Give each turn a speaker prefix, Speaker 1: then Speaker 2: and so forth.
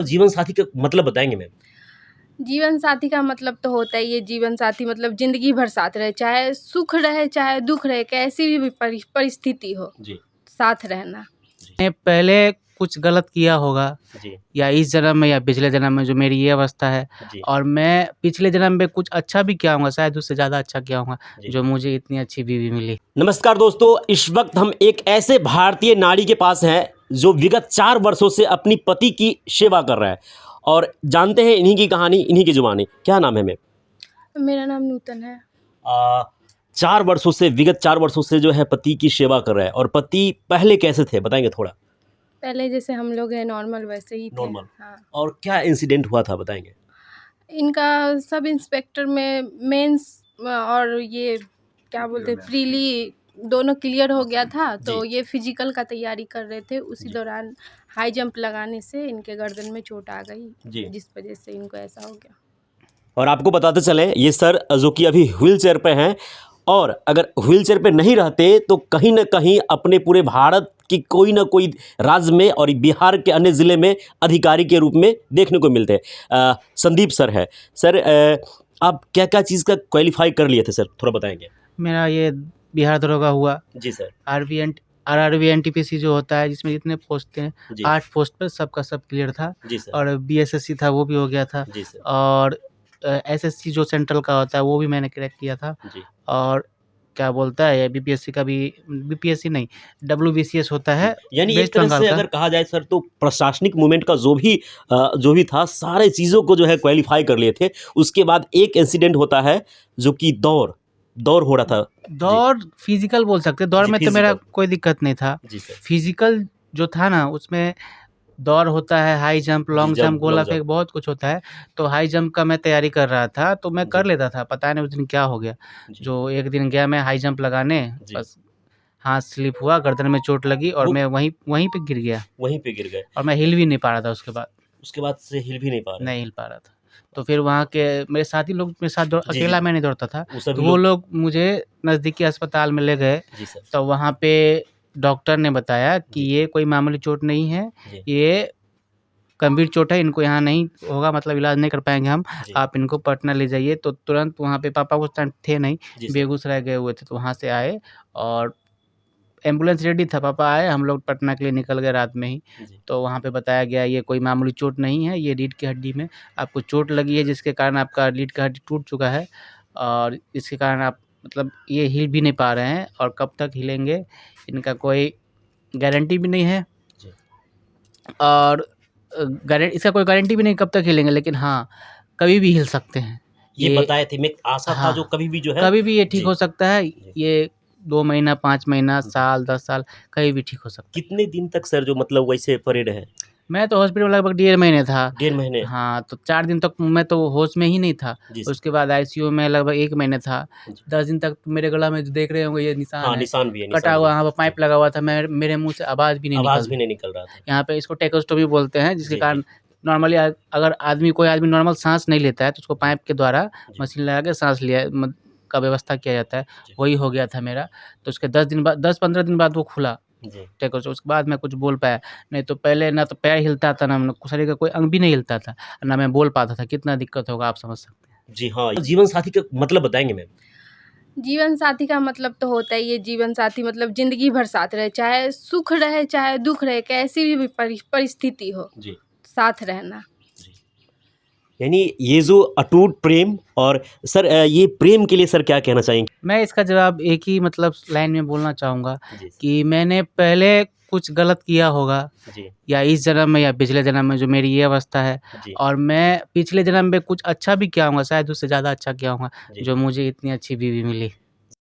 Speaker 1: जीवन साथी का मतलब बताएंगे मैम?
Speaker 2: जीवन साथी का मतलब तो होता ही है, जीवन साथी मतलब जिंदगी भर साथ रहे, चाहे सुख रहे चाहे दुख रहे, कैसी भी परिस्थिति हो,
Speaker 1: जी।
Speaker 2: साथ रहना।
Speaker 3: मैंने पहले कुछ गलत किया होगा
Speaker 1: जी।
Speaker 3: या इस जन्म में या पिछले जन्म में जो मेरी ये अवस्था है,
Speaker 1: जी।
Speaker 3: और मैं पिछले जन्म में कुछ अच्छा भी किया होगा, शायद उससे ज़्यादा अच्छा किया होगा,
Speaker 1: जी।
Speaker 3: जो मुझे इतनी अच्छी बीवी मिली।
Speaker 1: नमस्कार दोस्तों, इस वक्त हम एक ऐसे भारतीय नारी के पास हैं जो विगत 4 वर्षों से अपनी पति की सेवा कर रहा है और जानते हैं इन्हीं की कहानी, इन्हीं की जुबानी। क्या नाम है मैम?
Speaker 2: मेरा नाम नूतन है।
Speaker 1: 4 वर्षों से, विगत 4 वर्षों से जो है पति की सेवा कर रहा है। और पति पहले कैसे थे, बताएंगे थोड़ा?
Speaker 2: पहले जैसे हम लोग हैं नॉर्मल, वैसे ही थे।
Speaker 1: नॉर्मल।
Speaker 2: हाँ।
Speaker 1: और क्या इंसिडेंट हुआ था, बताएंगे?
Speaker 2: इनका सब इंस्पेक्टर में मेंस और ये क्या बोलते हैं प्रीली दोनों क्लियर हो गया था, तो ये फिजिकल का तैयारी कर रहे थे। उसी दौरान हाई जंप लगाने से इनके गर्दन में चोट आ गई, जिस वजह से इनको ऐसा हो गया।
Speaker 1: और आपको बताते चले, ये सर जो कि अभी व्हील चेयर पे हैं, और अगर व्हील चेयर पे नहीं रहते तो कहीं ना कहीं अपने पूरे भारत की कोई ना कोई राज्य में और बिहार के अन्य ज़िले में अधिकारी के रूप में देखने को मिलते हैं। संदीप सर है। सर, आप क्या क्या चीज़ का क्वालिफाई कर लिए थे सर, थोड़ा बताएंगे?
Speaker 3: मेरा ये बिहार दरोगा हुआ।
Speaker 1: जी सर।
Speaker 3: RRB NTPC जो होता है, जिसमें जितने पोस्ट थे 8 पोस्ट पर सबका सब क्लियर था।
Speaker 1: जी सर।
Speaker 3: और BSSC था, वो भी हो गया था।
Speaker 1: जी सर।
Speaker 3: और SSC जो सेंट्रल का होता है वो भी मैंने क्रैक किया था।
Speaker 1: जी।
Speaker 3: और क्या बोलता है BPSC का भी, BPSC नहीं, WBCS होता है,
Speaker 1: यानी एक
Speaker 3: वेस्ट
Speaker 1: तरह
Speaker 3: बंगाल
Speaker 1: से
Speaker 3: का।
Speaker 1: अगर कहा जाए सर, तो प्रशासनिक मूवमेंट का जो भी था, सारे चीज़ों को जो है क्वालिफाई कर लिए थे। उसके बाद एक इंसिडेंट होता है जो कि दौड़ हो रहा था।
Speaker 3: दौड़ फिजिकल बोल सकते हैं, दौड़
Speaker 1: जी,
Speaker 3: में तो मेरा
Speaker 1: physical।
Speaker 3: कोई दिक्कत नहीं था।
Speaker 1: जी सर।
Speaker 3: फिजिकल जो था ना, उसमें दौड़ होता है, high jump, long
Speaker 1: jump,
Speaker 3: jump, गोला
Speaker 1: लॉन्ग
Speaker 3: फेंक, बहुत कुछ होता है। तो हाई जंप का मैं तैयारी कर रहा था, तो मैं कर
Speaker 1: जी।
Speaker 3: लेता था। पता नहीं उस दिन क्या हो गया,
Speaker 1: जी।
Speaker 3: जो एक दिन गया मैं हाई जंप लगाने,
Speaker 1: जी।
Speaker 3: बस हाथ स्लिप हुआ, गर्दन में चोट लगी और मैं वहीं पे गिर गया।
Speaker 1: वहीं पे गिर गए।
Speaker 3: और मैं हिल भी नहीं पा रहा था
Speaker 1: उसके बाद से हिल भी नहीं पा रहे?
Speaker 3: नहीं हिल पा रहा था। तो फिर वहाँ के मेरे साथी लोग मेरे साथ
Speaker 1: जी,
Speaker 3: अकेला
Speaker 1: जी।
Speaker 3: मैं नहीं दौड़ता था,
Speaker 1: वो सभी
Speaker 3: तो वो लोग मुझे नज़दीकी अस्पताल में ले गए।
Speaker 1: जी सर।
Speaker 3: तो वहाँ पे डॉक्टर ने बताया कि ये कोई मामूली चोट नहीं है,
Speaker 1: जी।
Speaker 3: ये गंभीर चोट है, इनको यहाँ नहीं होगा, मतलब इलाज नहीं कर पाएँगे हम,
Speaker 1: जी।
Speaker 3: आप इनको पटना ले जाइए। तो तुरंत वहाँ पे पापा उस टाइम थे नहीं,
Speaker 1: जी सर।
Speaker 3: बेगूसराय गए हुए थे, तो वहाँ से आए और एम्बुलेंस रेडी था, पापा आए, हम लोग पटना के लिए निकल गए रात में ही।
Speaker 1: जी।
Speaker 3: तो वहाँ पे बताया गया ये कोई मामूली चोट नहीं है, ये रीढ़ की हड्डी में आपको चोट लगी है, जिसके कारण आपका रीढ़ का हड्डी टूट चुका है और इसके कारण आप मतलब ये हिल भी नहीं पा रहे हैं, और कब तक हिलेंगे इनका कोई गारंटी भी नहीं है।
Speaker 1: जी।
Speaker 3: और इसका कोई गारंटी भी नहीं कब तक हिलेंगे, लेकिन हाँ, कभी भी हिल सकते हैं।
Speaker 1: ये बताए थे, मैं आशा था
Speaker 3: हाँ,
Speaker 1: जो कभी भी जो है
Speaker 3: कभी भी ये ठीक
Speaker 1: जी।
Speaker 3: हो सकता है। ये 2 महीना, 5 महीना, साल, 10 साल, कहीं भी ठीक हो सकता है।
Speaker 1: कितने दिन तक सर जो मतलब वैसे पड़े रहे?
Speaker 3: मैं तो हॉस्पिटल में लगभग 1.5 महीने था।
Speaker 1: 1.5 महीने?
Speaker 3: हाँ, तो 4 दिन तक मैं तो होश में ही नहीं था।
Speaker 1: जी सर।
Speaker 3: उसके बाद ICU में लगभग 1 महीने था।
Speaker 1: जी।
Speaker 3: 10 दिन तक मेरे गला में जो देख रहे होंगे ये निशान
Speaker 1: हाँ,
Speaker 3: है,
Speaker 1: निशान भी है,
Speaker 3: कटा
Speaker 1: निशान भी
Speaker 3: हुआ,
Speaker 1: है।
Speaker 3: यहाँ पे पाइप
Speaker 1: जी।
Speaker 3: लगा हुआ था, मेरे मुँह से आवाज़ भी नहीं
Speaker 1: आवाज़ भी नहीं निकल रहा था।
Speaker 3: यहाँ पे इसको टेकोस्टोमी बोलते हैं, जिसके
Speaker 1: जी,
Speaker 3: कारण
Speaker 1: जी।
Speaker 3: नॉर्मली अगर कोई आदमी नॉर्मल साँस नहीं लेता है, तो उसको पाइप के द्वारा
Speaker 1: जी।
Speaker 3: मशीन लगा के साँस का व्यवस्था किया जाता है।
Speaker 1: जी।
Speaker 3: वही हो गया था मेरा। तो उसके 10-15 दिन बाद वो खुला
Speaker 1: जी।
Speaker 3: टेकोस्टोमी, उसके बाद मैं कुछ बोल पाया। नहीं तो पहले ना तो पैर हिलता था, ना शरीर का कोई अंग भी नहीं हिलता था, ना मैं बोल पाता था। कितना दिक्कत होगा आप समझ सकते हैं।
Speaker 1: जी हाँ, जीवन साथी का मतलब बताएंगे मैम?
Speaker 2: जीवन साथी का मतलब तो होता ही है, जीवन साथी मतलब जिंदगी भर साथ रहे, चाहे सुख रहे चाहे दुख रहे, कैसी भी परिस्थिति हो,
Speaker 1: जी।
Speaker 2: साथ रहना।
Speaker 1: जी। यानी ये जो अटूट प्रेम, और सर ये प्रेम के लिए सर क्या कहना चाहेंगे?
Speaker 3: मैं इसका जवाब एक ही मतलब लाइन में बोलना चाहूँगा
Speaker 1: जी।
Speaker 3: कि मैंने पहले कुछ गलत किया होगा
Speaker 1: जी।
Speaker 3: या इस जन्म में या पिछले जन्म में जो मेरी ये अवस्था है,
Speaker 1: जी।
Speaker 3: और मैं पिछले जन्म में कुछ अच्छा भी किया होगा, शायद उससे ज़्यादा अच्छा किया होगा,
Speaker 1: जी।
Speaker 3: जो मुझे इतनी अच्छी बीवी मिली।